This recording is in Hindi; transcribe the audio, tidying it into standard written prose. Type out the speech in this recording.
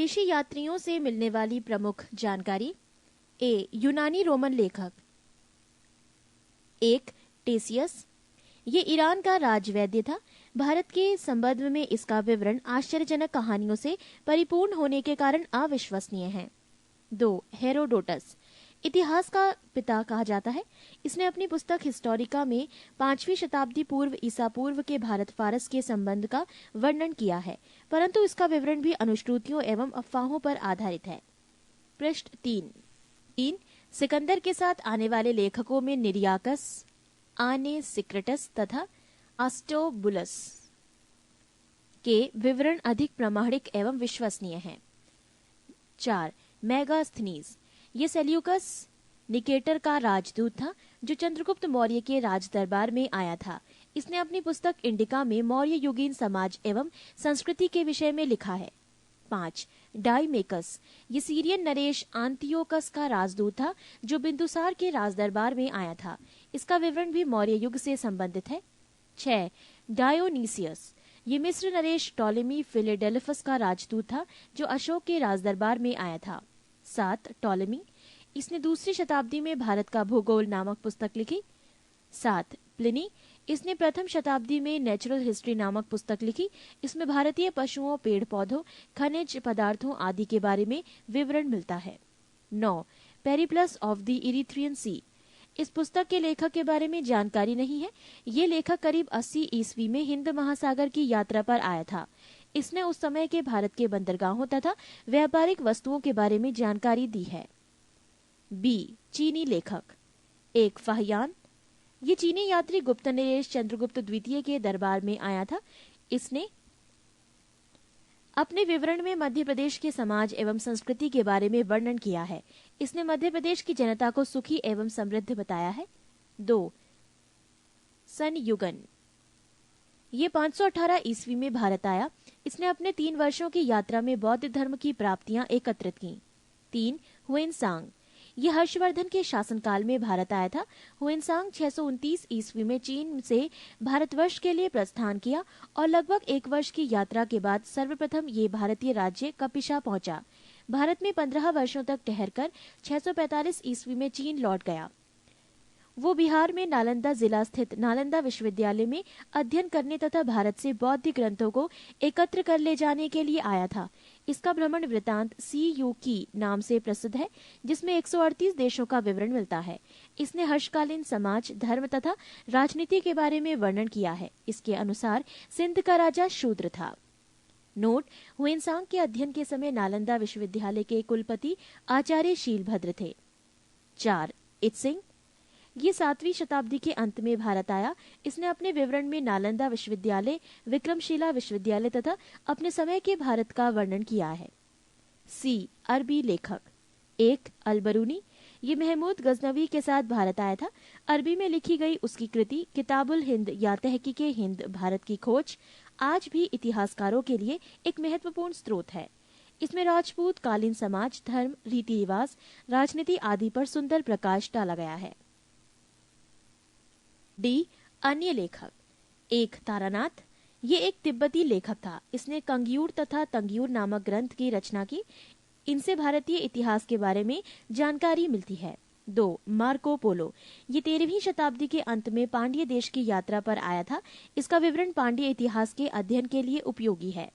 विदेशी यात्रियों से मिलने वाली प्रमुख जानकारी। ए, यूनानी रोमन लेखक। 1. टेसियस। ये ईरान का राजवैद्य था। भारत के संबंध में इसका विवरण आश्चर्यजनक कहानियों से परिपूर्ण होने के कारण अविश्वसनीय है। 2. हेरोडोटस। इतिहास का पिता कहा जाता है। इसने अपनी पुस्तक हिस्टोरिका में 5वीं शताब्दी पूर्व ईसा पूर्व के भारत फारस के संबंध का वर्णन किया है, परंतु इसका विवरण भी अनुश्रुतियों एवं अफवाहों पर आधारित है। पृष्ठ 3। सिकंदर के साथ आने वाले लेखकों में निरियाकस, आने सिक्रेटस तथा आस्टोबुलस के विवरण अधिक प्रामाणिक एवं विश्वसनीय हैं। 4. मेगास्थनीज। ये सेल्यूकस निकेटर का राजदूत था जो चंद्रगुप्त मौर्य के राज दरबार में आया था। इसने अपनी पुस्तक इंडिका में मौर्य युगीन समाज एवं संस्कृति के विषय में लिखा है। 5. डाइमेकस। ये सीरियन नरेश आंतियोकस का राजदूत था जो बिंदुसार के राज दरबार में आया था। इसका विवरण भी मौर्य युग से संबंधित है। 6. डायोनीसियस। ये मिस्र नरेश टॉलेमी फिलेडेल्फस का राजदूत था जो अशोक के राज दरबार में आया था। 7. टॉलेमी। इसने 2री शताब्दी में भारत का भूगोल नामक पुस्तक लिखी। 7. प्लिनी। इसने 1म शताब्दी में नेचुरल हिस्ट्री नामक पुस्तक लिखी। इसमें भारतीय पशुओं, पेड़ पौधों, खनिज पदार्थों आदि के बारे में विवरण मिलता है। 9. पेरिप्लस ऑफ द इरिथ्रियन सी। इस पुस्तक के लेखक के बारे में जानकारी नहीं है। ये लेखक करीब 80 ईस्वी में हिंद महासागर की यात्रा पर आया था। इसने उस समय के भारत के बंदरगाहों तथा व्यापारिक वस्तुओं के बारे में जानकारी दी है। बी. चीनी लेखक। 1. फाहियान। ये चीनी यात्री गुप्त नरेश चंद्रगुप्त द्वितीय के दरबार में आया था। इसने अपने विवरण में मध्य प्रदेश के समाज एवं संस्कृति के बारे में वर्णन किया है। इसने मध्य प्रदेश की जनता को सुखी एवं समृद्ध बताया है। 2. संयुगन। ये 518 ईस्वी में भारत आया। इसने अपने 3 वर्षों की यात्रा में बौद्ध धर्म की प्राप्तियां एकत्रित की। 3. हुएनसांग। ये हर्षवर्धन के शासनकाल में भारत आया था। हुएनसांग 629 ईस्वी में चीन से भारतवर्ष के लिए प्रस्थान किया और लगभग 1 वर्ष की यात्रा के बाद सर्वप्रथम ये भारतीय राज्य कपिशा पहुंचा। भारत में 15 वर्षों तक ठहरकर 645 ईस्वी में चीन लौट गया। वो बिहार में नालंदा जिला स्थित नालंदा विश्वविद्यालय में अध्ययन करने तथा भारत से बौद्ध ग्रंथों को एकत्र कर ले जाने के लिए आया था। इसका भ्रमण वृतांत CU की नाम से प्रसिद्ध है, जिसमें 138 देशों का विवरण मिलता है। इसने हर्षकालीन समाज, धर्म तथा राजनीति के बारे में वर्णन किया है। इसके अनुसार सिंध का राजा शूद्र था। नोट: हुएनसांग के अध्ययन के समय नालंदा विश्वविद्यालय के कुलपति आचार्य शीलभद्र थे। 4. इत्सिंग। ये 7वीं शताब्दी के अंत में भारत आया। इसने अपने विवरण में नालंदा विश्वविद्यालय, विक्रमशिला विश्वविद्यालय तथा अपने समय के भारत का वर्णन किया है। C. अरबी लेखक। 1. अल-बरूनी। ये महमूद गजनवी के साथ भारत आया था। अरबी में लिखी गई उसकी कृति किताबुल हिंद या तहकीके हिंद भारत की खोज आज भी इतिहासकारों के लिए एक महत्वपूर्ण स्रोत है। इसमें राजपूत कालीन समाज, धर्म, रीति रिवाज, राजनीति आदि पर सुंदर प्रकाश डाला गया है। डी. अन्य लेखक। 1. तारानाथ। ये एक तिब्बती लेखक था। इसने कंग्यूर तथा तंग्यूर नामक ग्रंथ की रचना की। इनसे भारतीय इतिहास के बारे में जानकारी मिलती है। 2. Marco Polo. ये 13वीं शताब्दी के अंत में पांड्य देश की यात्रा पर आया था। इसका विवरण पांड्य इतिहास के अध्ययन के लिए उपयोगी है।